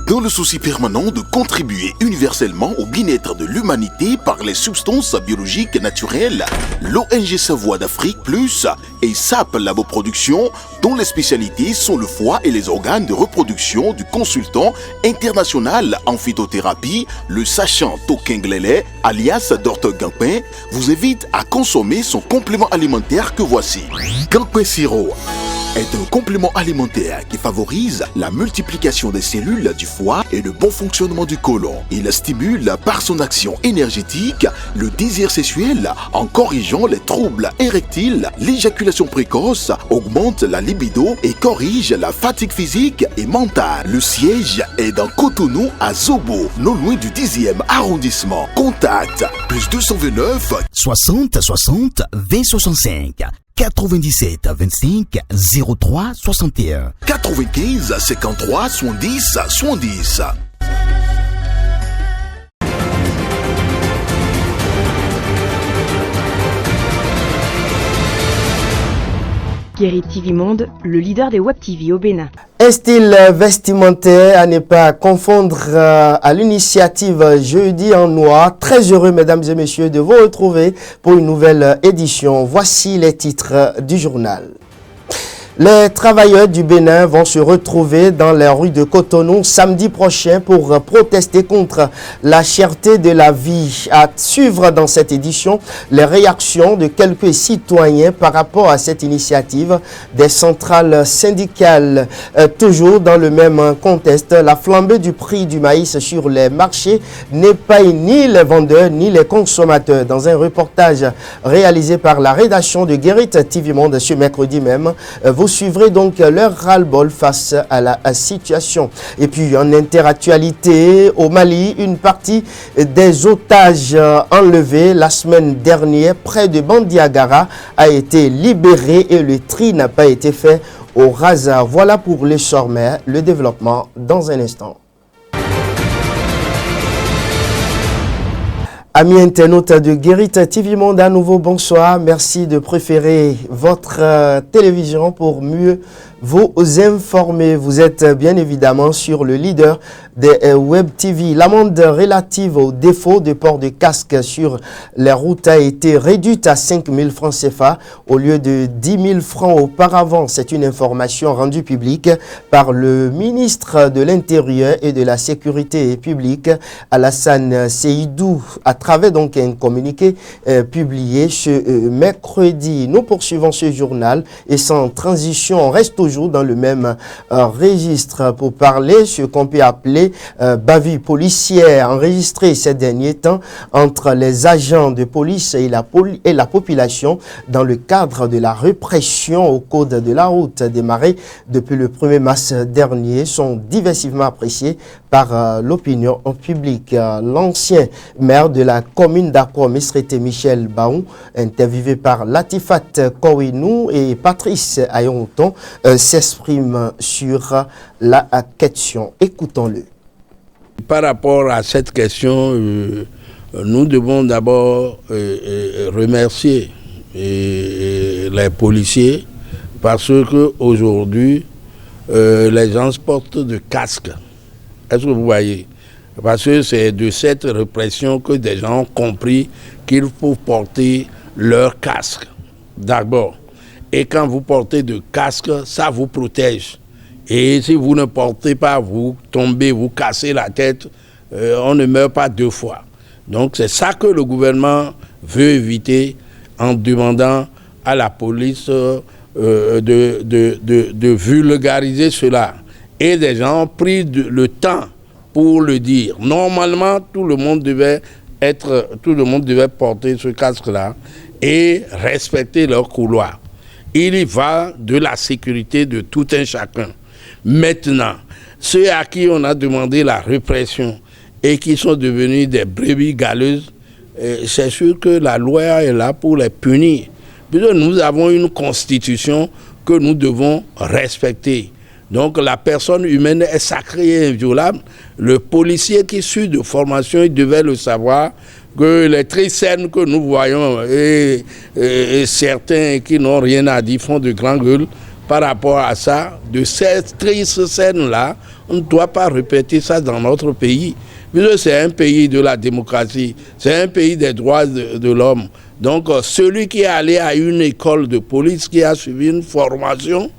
Dans le souci permanent de contribuer universellement au bien-être de l'humanité par les substances biologiques naturelles, l'ONG Savoie d'Afrique Plus et SAP Laboproduction, dont les spécialités sont le foie et les organes de reproduction du consultant international en phytothérapie, le sachant Tokenglele, alias Dr Gampin, vous invite à consommer son complément alimentaire que voici. Gampin Siro est un complément alimentaire qui favorise la multiplication des cellules du foie et le bon fonctionnement du côlon. Il stimule par son action énergétique le désir sexuel en corrigeant les troubles érectiles, l'éjaculation précoce, augmente la libido et corrige la fatigue physique et mentale. Le siège est dans Cotonou à Zobo, non loin du 10e arrondissement. Contact plus 229 60 60 20 65 97 25 03 61 95 53 70 70. Guéry TV Monde, le leader des Web TV au Bénin. Un style vestimentaire à ne pas confondre à l'initiative Jeudi en Noir. Très heureux, mesdames et messieurs, de vous retrouver pour une nouvelle édition. Voici les titres du journal. Les travailleurs du Bénin vont se retrouver dans les rues de Cotonou samedi prochain pour protester contre la cherté de la vie. À suivre dans cette édition les réactions de quelques citoyens par rapport à cette initiative des centrales syndicales. Toujours dans le même contexte, la flambée du prix du maïs sur les marchés n'épargne ni les vendeurs ni les consommateurs. Dans un reportage réalisé par la rédaction de Guéry TV Monde ce mercredi même, vous suivrez donc leur ras-le-bol face à la situation. Et puis en interactualité, au Mali, une partie des otages enlevés la semaine dernière près de Bandiagara a été libérée et le tri n'a pas été fait au hasard. Voilà pour les sommaires, le développement dans un instant. Amis internautes de Guéry TV Monde, à nouveau bonsoir. Merci de préférer votre télévision pour mieux vous informer. Vous êtes bien évidemment sur le leader des Web TV. L'amende relative au défaut de port de casque sur les routes a été réduite à 5 000 francs CFA au lieu de 10 000 francs auparavant. C'est une information rendue publique par le ministre de l'Intérieur et de la Sécurité publique, Alassane Seydou, à travers donc un communiqué publié ce mercredi. Nous poursuivons ce journal et sans transition, on reste toujours dans le même registre pour parler ce qu'on peut appeler bavure policière enregistrée ces derniers temps entre les agents de police et la population dans le cadre de la répression au code de la route démarrée depuis le 1er mars dernier sont diversivement appréciés par l'opinion publique. L'ancien maire de la commune d'Akwa, Mesrete Michel Baou, interviewé par Latifat Kowinou et Patrice Ayonton, s'exprime sur la question. Écoutons-le. Par rapport à cette question, nous devons d'abord remercier les policiers parce qu'aujourd'hui, les gens portent de casques. Est-ce que vous voyez? Parce que c'est de cette répression que des gens ont compris qu'il faut porter leur casque d'abord. Et quand vous portez de casque, ça vous protège. Et si vous ne portez pas, vous tombez, vous cassez la tête, on ne meurt pas deux fois. Donc c'est ça que le gouvernement veut éviter en demandant à la police de vulgariser cela. Et les gens ont pris le temps pour le dire. Normalement, tout le monde devait porter ce casque-là et respecter leur couloir. Il y va de la sécurité de tout un chacun. Maintenant, ceux à qui on a demandé la répression et qui sont devenus des brebis galeuses, c'est sûr que la loi est là pour les punir. Puisque nous avons une constitution que nous devons respecter. Donc la personne humaine est sacrée et inviolable. Le policier qui suit de formation, il devait le savoir, que les tricernes que nous voyons et certains qui n'ont rien à dire font de grands gueules, par rapport à ça, de cette triste scène-là, on ne doit pas répéter ça dans notre pays. Puisque c'est un pays de la démocratie, c'est un pays des droits de l'homme. Donc celui qui est allé à une école de police, qui a suivi une formation,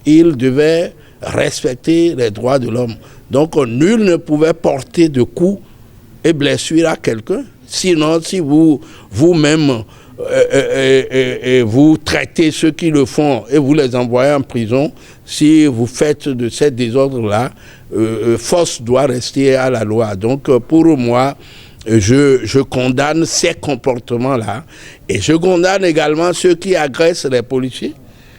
il devait respecter les droits de l'homme. Donc nul ne pouvait porter de coups et blessures à quelqu'un. Sinon, si vous-même vous traitez ceux qui le font et vous les envoyez en prison, si vous faites de ces désordres-là, force doit rester à la loi. Donc pour moi, je condamne ces comportements-là et je condamne également ceux qui agressent les policiers.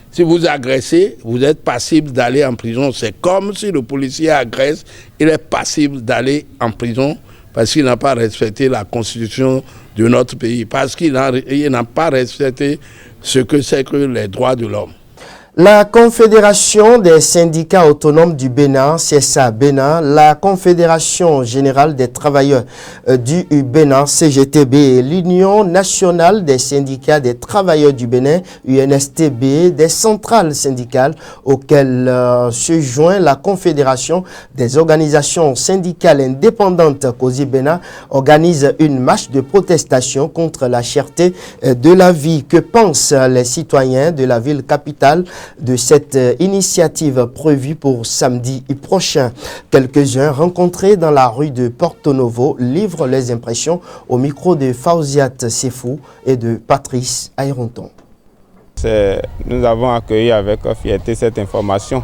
Si vous agressez, vous êtes passible d'aller en prison. C'est comme si le policier agresse, il est passible d'aller en prison parce qu'il n'a pas respecté la constitution de notre pays, parce qu'il n'a pas respecté ce que c'est que les droits de l'homme. La Confédération des syndicats autonomes du Bénin, CSA Bénin, la Confédération générale des travailleurs du Bénin, CGTB, et l'Union nationale des syndicats des travailleurs du Bénin, UNSTB, des centrales syndicales auxquelles se joint la Confédération des organisations syndicales indépendantes COSI Bénin, organise une marche de protestation contre la cherté de la vie. Que pensent les citoyens de la ville capitale de cette initiative prévue pour samedi prochain? Quelques-uns rencontrés dans la rue de Porto Novo livrent les impressions au micro de Fauziat Sefou et de Patrice Ayronton. Nous avons accueilli avec fierté cette information,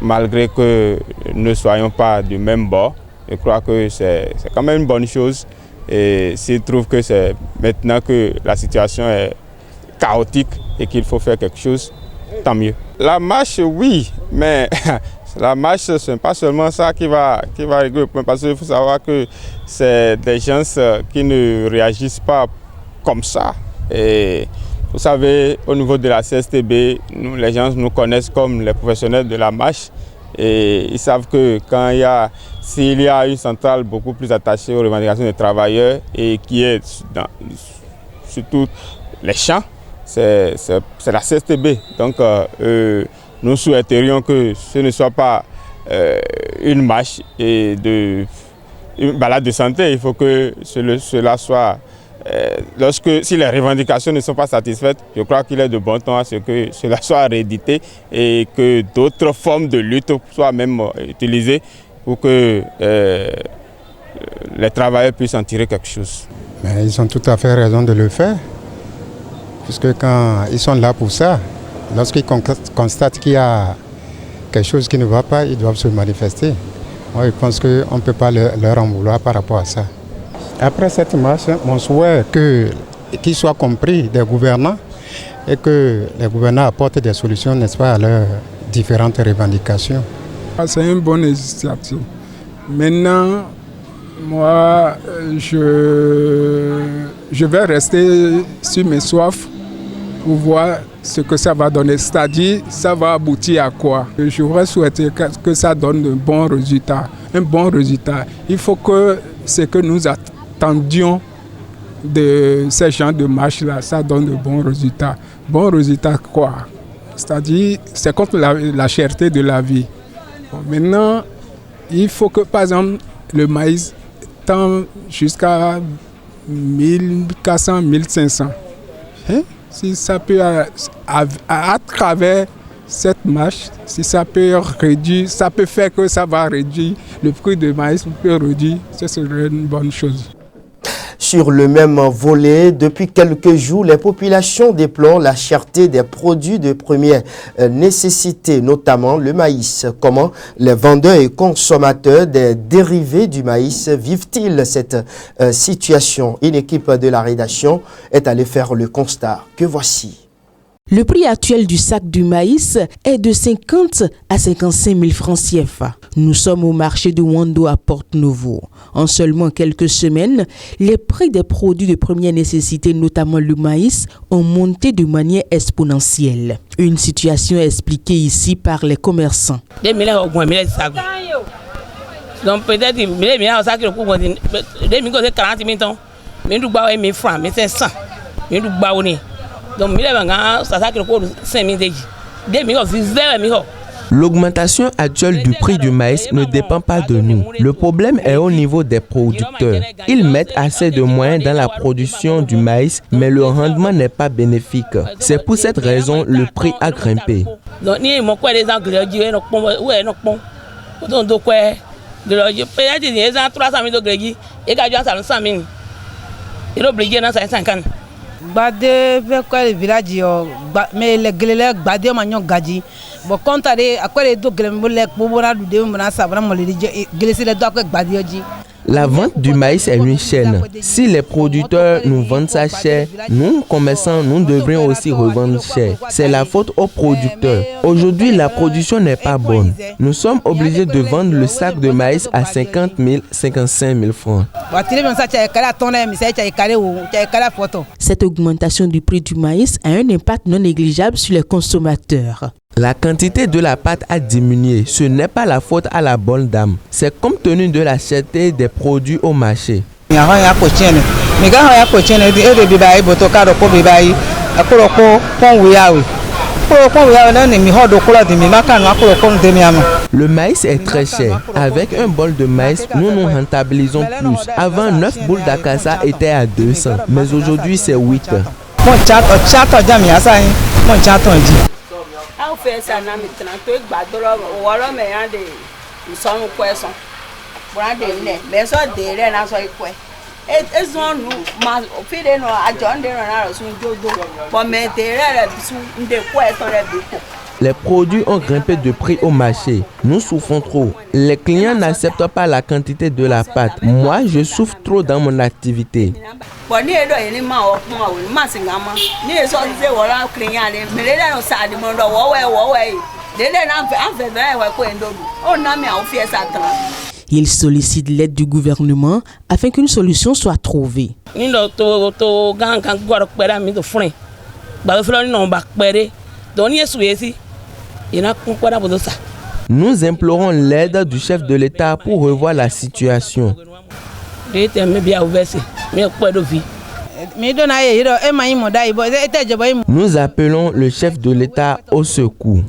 malgré que nous ne soyons pas du même bord. Je crois que c'est quand même une bonne chose. Et s'il trouve que c'est maintenant que la situation est chaotique et qu'il faut faire quelque chose, tant mieux. La marche, oui, mais la marche, ce n'est pas seulement ça qui va régler le point, parce qu'il faut savoir que c'est des gens qui ne réagissent pas comme ça. Et vous savez, au niveau de la CSTB, les gens nous connaissent comme les professionnels de la marche et ils savent que s'il y a une centrale beaucoup plus attachée aux revendications des travailleurs et qui est sur tous les champs, c'est la CSTB. Donc nous souhaiterions que ce ne soit pas une marche et une balade de santé. Il faut que cela soit, si les revendications ne sont pas satisfaites, je crois qu'il est de bon temps à ce que cela soit réédité et que d'autres formes de lutte soient même utilisées pour que les travailleurs puissent en tirer quelque chose. Mais ils ont tout à fait raison de le faire. Puisque quand ils sont là pour ça, lorsqu'ils constatent qu'il y a quelque chose qui ne va pas, ils doivent se manifester. Moi, je pense qu'on ne peut pas leur en vouloir par rapport à ça. Après cette marche, mon souhait est qu'il soit compris des gouvernants et que les gouvernants apportent des solutions, n'est-ce pas, à leurs différentes revendications. C'est une bonne initiative. Maintenant, moi, je vais rester sur mes soifs pour voir ce que ça va donner. C'est-à-dire, ça va aboutir à quoi? Je voudrais souhaiter que ça donne de bons résultats. Un bon résultat. Il faut que ce que nous attendions de ces gens de marche-là, ça donne de bons résultats. Bons résultats quoi? C'est-à-dire, c'est contre la cherté de la vie. Bon, maintenant, il faut que, par exemple, le maïs tend jusqu'à 1400, 1500. Si ça peut, à travers cette marche, si ça peut réduire, ça peut faire que ça va réduire le prix de maïs, peut réduire, ce serait une bonne chose. Sur le même volet, depuis quelques jours, les populations déplorent la cherté des produits de première nécessité, notamment le maïs. Comment les vendeurs et consommateurs des dérivés du maïs vivent-ils cette situation? Une équipe de la rédaction est allée faire le constat que voici. Le prix actuel du sac du maïs est de 50 à 55 000 francs CFA. Nous sommes au marché de Wando à Porto Novo. En seulement quelques semaines, les prix des produits de première nécessité, notamment le maïs, ont monté de manière exponentielle. Une situation expliquée ici par les commerçants. Donc peut-être que ça qui le coût de 40 000 mais nous avons 1000 francs, mais 500. Donc, ça a 5 000 déjà. L'augmentation actuelle du prix du maïs ne dépend pas de nous. Le problème est au niveau des producteurs. Ils mettent assez de moyens dans la production du maïs, mais le rendement n'est pas bénéfique. C'est pour cette raison le prix a grimpé. La vente du maïs est une chaîne. Si les producteurs nous vendent ça cher, nous, commerçants, nous devrions aussi revendre cher. C'est la faute aux producteurs. Aujourd'hui, la production n'est pas bonne. Nous sommes obligés de vendre le sac de maïs à 50 000, 55 000 francs. Cette augmentation du prix du maïs a un impact non négligeable sur les consommateurs. La quantité de la pâte a diminué. Ce n'est pas la faute à la bonne dame. C'est compte tenu de la cherté des produits au marché. Le maïs est très cher. Avec un bol de maïs, nous nous rentabilisons plus. Avant, 9 boules d'acassa étaient à 200, mais aujourd'hui c'est 8. Les produits ont grimpé de prix au marché. Nous souffrons trop. Les clients n'acceptent pas la quantité de la pâte. Moi, je souffre trop dans mon activité. Il sollicite l'aide du gouvernement afin qu'une solution soit trouvée. Nous implorons l'aide du chef de l'État pour revoir la situation. Nous appelons le chef de l'État au secours.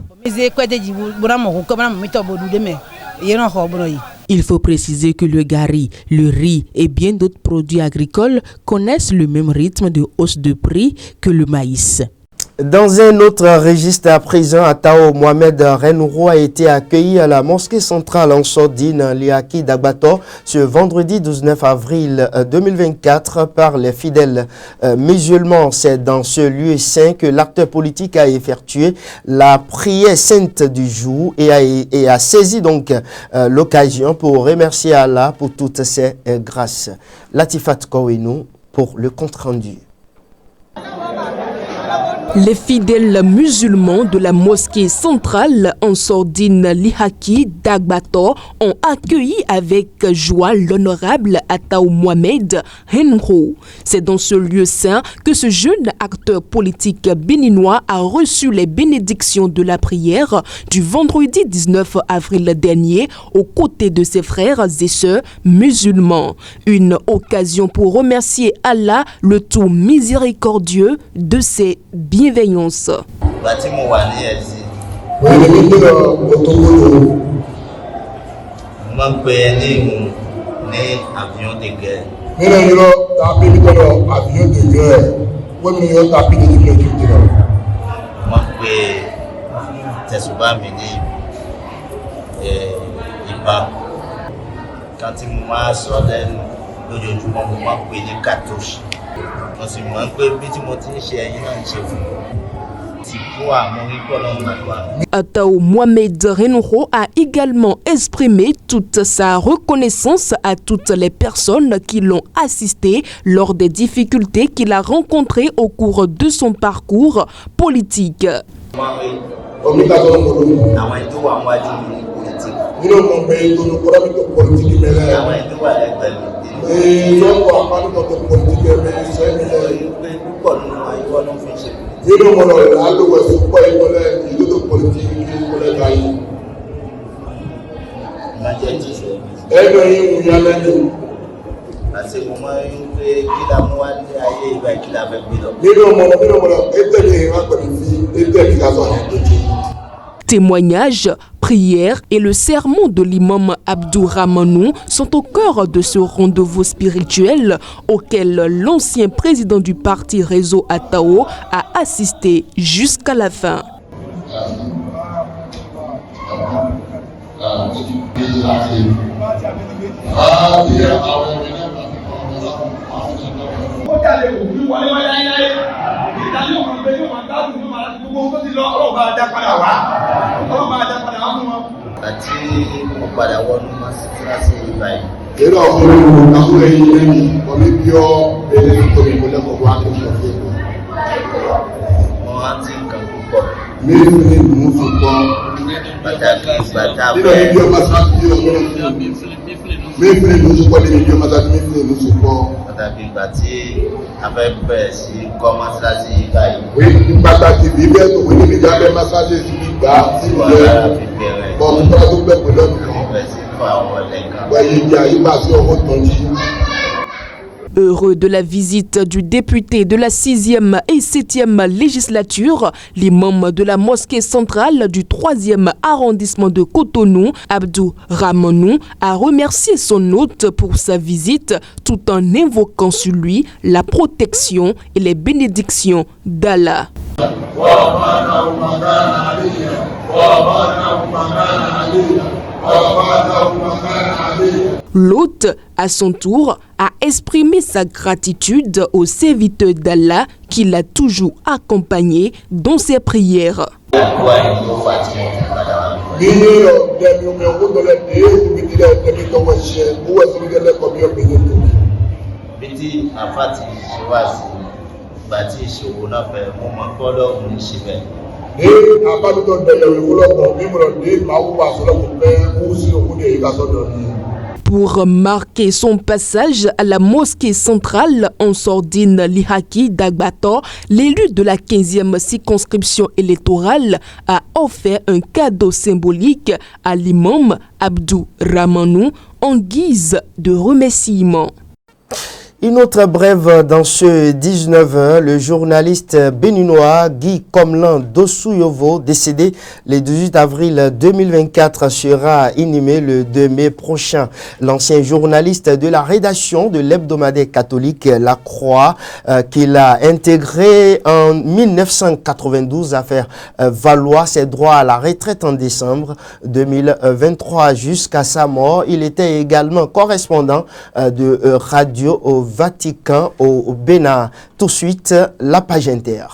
Il faut préciser que le gari, le riz et bien d'autres produits agricoles connaissent le même rythme de hausse de prix que le maïs. Dans un autre registre à présent, Atao Mohamed Rennouro a été accueilli à la mosquée centrale en Sordine, Liaki d'Agbator, ce vendredi 19 avril 2024 par les fidèles musulmans. C'est dans ce lieu saint que l'acteur politique a effectué la prière sainte du jour et a saisi donc l'occasion pour remercier Allah pour toutes ses grâces. Latifat Kowenu pour le compte rendu. Les fidèles musulmans de la mosquée centrale en Sordine Lihaki d'Agbator ont accueilli avec joie l'honorable Atao Mohamed Rennouro. C'est dans ce lieu saint que ce jeune acteur politique béninois a reçu les bénédictions de la prière du vendredi 19 avril dernier aux côtés de ses frères et sœurs musulmans. Une occasion pour remercier Allah, le tout miséricordieux, de ses bienveillance. Atao Mohamed Rennouro a également exprimé toute sa reconnaissance à toutes les personnes qui l'ont assisté lors des difficultés qu'il a rencontrées au cours de son parcours politique. Témoignages, prières et le sermon de l'imam Abdou Ramanou sont au cœur de ce rendez-vous spirituel auquel l'ancien président du parti Réseau Atao a assisté jusqu'à la fin. Heureux de la visite du député de la 6e et 7e législature, l'imam de la mosquée centrale du 3e arrondissement de Cotonou, Abdou Ramanou, a remercié son hôte pour sa visite tout en invoquant sur lui la protection et les bénédictions d'Allah. L'hôte, à son tour, a exprimé sa gratitude au serviteur d'Allah qui l'a toujours accompagné dans ses prières. Pour marquer son passage à la mosquée centrale en Sordine Lihaki d'Agbator, l'élu de la 15e circonscription électorale a offert un cadeau symbolique à l'imam Abdou Ramanou en guise de remerciement. Une autre brève dans ce 19h, le journaliste béninois Guy Komlan Dosouyovo, décédé le 18 avril 2024, sera inhumé le 2 mai prochain. L'ancien journaliste de la rédaction de l'hebdomadaire catholique La Croix, qu'il a intégré en 1992, a fait valoir ses droits à la retraite en décembre 2023. Jusqu'à sa mort, il était également correspondant de radio au Vatican au Bénin. Tout de suite, la page inter.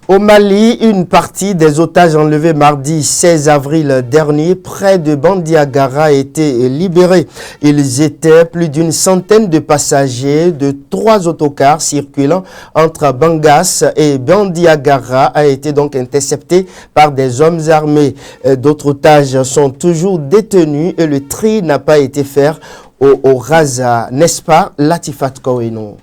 Au Mali, une partie des otages enlevés mardi 16 avril dernier près de Bandiagara a été libérée. Ils étaient plus d'une centaine de passagers de 3 autocars circulant entre Bangas et Bandiagara a été donc interceptés par des hommes armés. D'autres otages sont toujours détenus et le tri n'a pas été fait au Raza, n'est-ce pas, Latifat Koueno?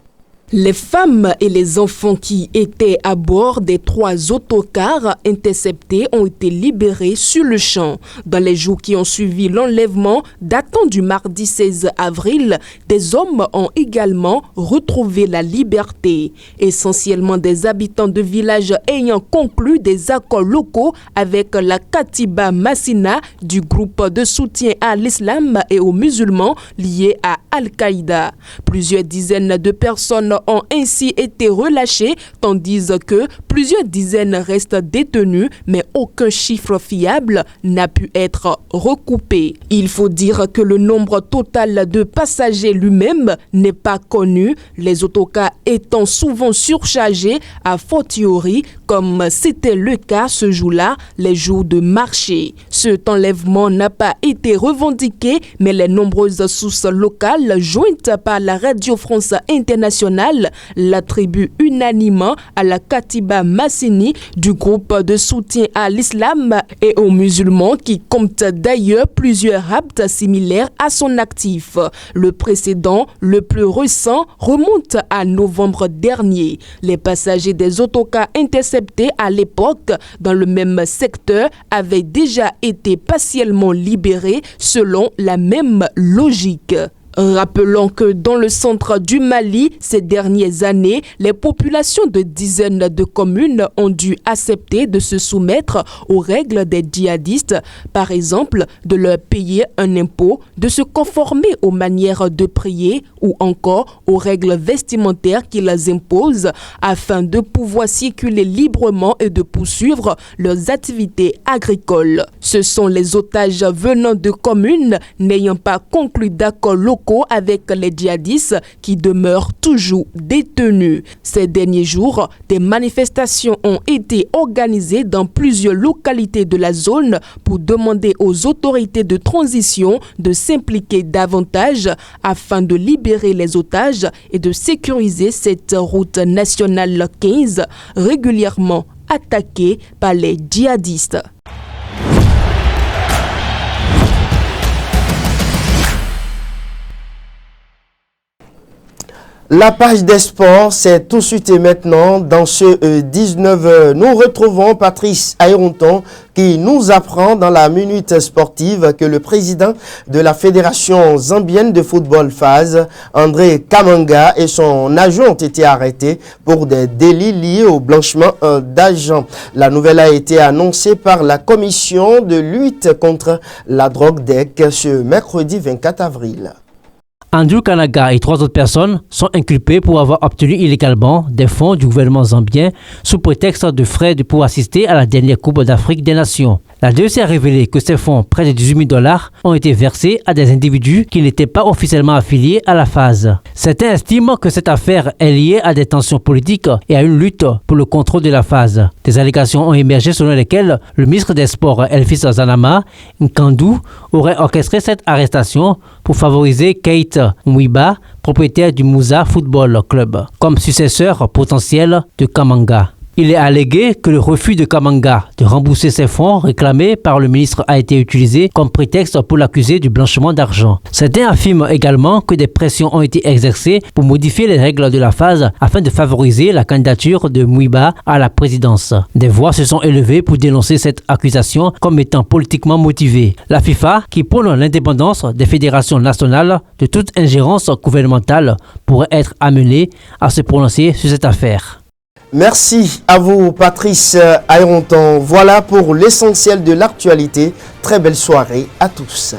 Les femmes et les enfants qui étaient à bord des 3 autocars interceptés ont été libérés sur le champ. Dans les jours qui ont suivi l'enlèvement, datant du mardi 16 avril, des hommes ont également retrouvé la liberté. Essentiellement des habitants de villages ayant conclu des accords locaux avec la Katiba Massina du groupe de soutien à l'islam et aux musulmans liés à Al-Qaïda. Plusieurs dizaines de personnes ont ainsi été relâchés, tandis que plusieurs dizaines restent détenus, mais aucun chiffre fiable n'a pu être recoupé. Il faut dire que le nombre total de passagers lui-même n'est pas connu, les autocars étant souvent surchargés, à fortiori, comme c'était le cas ce jour-là, les jours de marché. Cet enlèvement n'a pas été revendiqué, mais les nombreuses sources locales jointes par la Radio France Internationale l'attribuent unanimement à la Katiba Massini du groupe de soutien à l'islam et aux musulmans qui compte d'ailleurs plusieurs actes similaires à son actif. Le précédent, le plus récent, remonte à novembre dernier. Les passagers des autocars interceptés à l'époque dans le même secteur avaient déjà été partiellement libérés selon la même logique. Rappelons que dans le centre du Mali, ces dernières années, les populations de dizaines de communes ont dû accepter de se soumettre aux règles des djihadistes, par exemple de leur payer un impôt, de se conformer aux manières de prier ou encore aux règles vestimentaires qu'ils imposent afin de pouvoir circuler librement et de poursuivre leurs activités agricoles. Ce sont les otages venant de communes n'ayant pas conclu d'accords locaux avec les djihadistes qui demeurent toujours détenus. Ces derniers jours, des manifestations ont été organisées dans plusieurs localités de la zone pour demander aux autorités de transition de s'impliquer davantage afin de libérer les otages et de sécuriser cette route nationale 15 régulièrement attaquée par les djihadistes. La page des sports, c'est tout de suite et maintenant. Dans ce 19, nous retrouvons Patrice Ayronton qui nous apprend dans la minute sportive que le président de la Fédération zambienne de football FAZ, André Kamanga, et son adjoint ont été arrêtés pour des délits liés au blanchiment d'argent. La nouvelle a été annoncée par la commission de lutte contre la drogue DEC ce mercredi 24 avril. Andrew Kanaga et 3 autres personnes sont inculpées pour avoir obtenu illégalement des fonds du gouvernement zambien sous prétexte de frais pour assister à la dernière Coupe d'Afrique des Nations. La DEC a révélé que ces fonds, près de 18 000 $, ont été versés à des individus qui n'étaient pas officiellement affiliés à la FAZ. Certains estiment que cette affaire est liée à des tensions politiques et à une lutte pour le contrôle de la FAZ. Des allégations ont émergé selon lesquelles le ministre des Sports, Elvis Zanama Nkandu, aurait orchestré cette arrestation pour favoriser Kate Mwiba, propriétaire du Musa Football Club, comme successeur potentiel de Kamanga. Il est allégué que le refus de Kamanga de rembourser ses fonds réclamés par le ministre a été utilisé comme prétexte pour l'accuser du blanchiment d'argent. Certains affirment également que des pressions ont été exercées pour modifier les règles de la FAZ afin de favoriser la candidature de Mwiba à la présidence. Des voix se sont élevées pour dénoncer cette accusation comme étant politiquement motivée. La FIFA, qui prône l'indépendance des fédérations nationales de toute ingérence gouvernementale, pourrait être amenée à se prononcer sur cette affaire. Merci à vous, Patrice Ayronton. Voilà pour l'essentiel de l'actualité. Très belle soirée à tous.